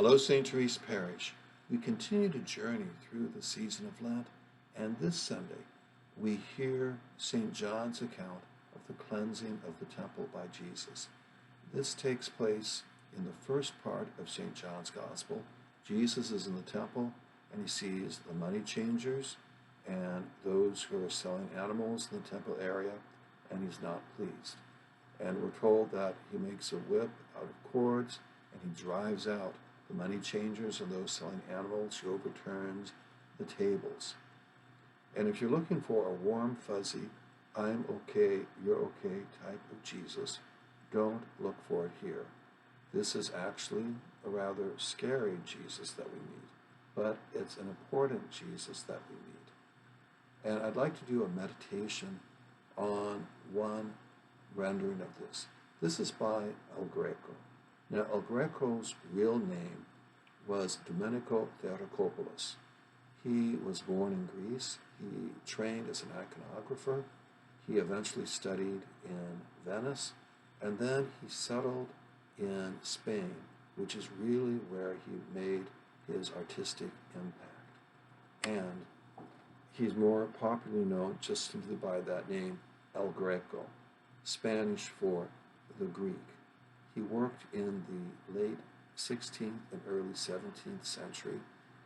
Hello, St. Therese Parish. We continue to journey through the season of Lent, and this Sunday we hear St. John's account of the cleansing of the temple by Jesus. This takes place in the first part of St. John's Gospel. Jesus is in the temple, and he sees the money changers and those who are selling animals in the temple area, and he's not pleased. And we're told that he makes a whip out of cords, and he drives out the money changers and those selling animals. He overturns the tables. And if you're looking for a warm, fuzzy, I'm okay, you're okay type of Jesus, don't look for it here. This is actually a rather scary Jesus that we meet, but it's an important Jesus that we meet. And I'd like to do a meditation on one rendering of this. This is by El Greco. Now, El Greco's real name was Domenico Theotokopoulos. He was born in Greece. He trained as an iconographer. He eventually studied in Venice, and then he settled in Spain, which is really where he made his artistic impact. And he's more popularly known just simply by that name, El Greco, Spanish for the Greek. He worked in the late 16th and early 17th century.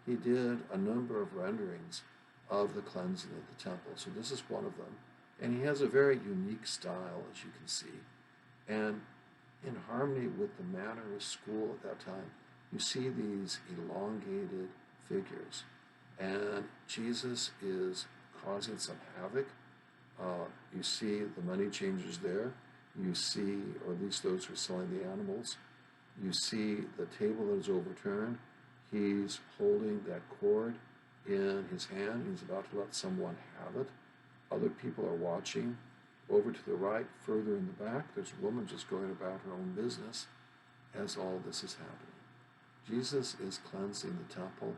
He did a number of renderings of the cleansing of the temple. So this is one of them. And he has a very unique style, as you can see. And in harmony with the Mannerist school at that time, you see these elongated figures. And Jesus is causing some havoc. You see the money changers there. You see, or at least those who are selling the animals. You see the table that is overturned. He's holding that cord in his hand. He's about to let someone have it. Other people are watching. Over to the right, further in the back, there's a woman just going about her own business as all this is happening. Jesus is cleansing the temple,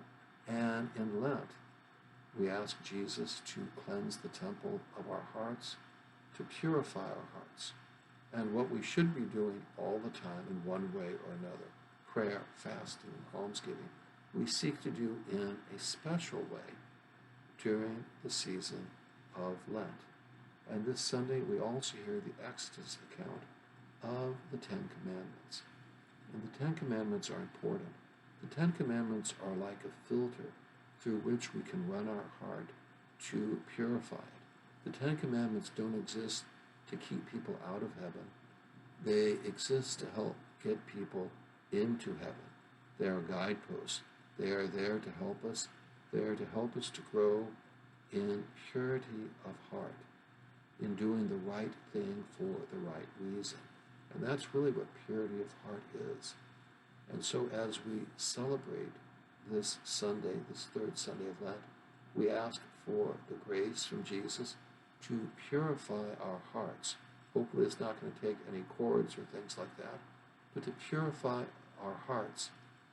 and in Lent, we ask Jesus to cleanse the temple of our hearts, to purify our hearts. And what we should be doing all the time in one way or another, prayer, fasting, almsgiving, we seek to do in a special way during the season of Lent. And this Sunday, we also hear the Exodus account of the Ten Commandments. And the Ten Commandments are important. The Ten Commandments are like a filter through which we can run our heart to purify it. The Ten Commandments don't exist to keep people out of heaven. They exist to help get people into heaven. They are guideposts. They are there to help us. They are to help us to grow in purity of heart, in doing the right thing for the right reason. And that's really what purity of heart is. And so as we celebrate this Sunday, this third Sunday of Lent, we ask for the grace from Jesus to purify our hearts. Hopefully it's not going to take any cords or things like that, but to purify our hearts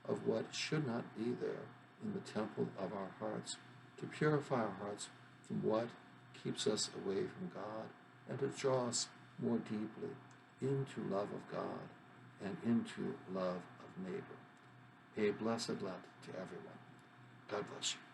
of what should not be there in the temple of our hearts, to purify our hearts from what keeps us away from God, and to draw us more deeply into love of God and into love of neighbor. A blessed Lent to everyone. God bless you.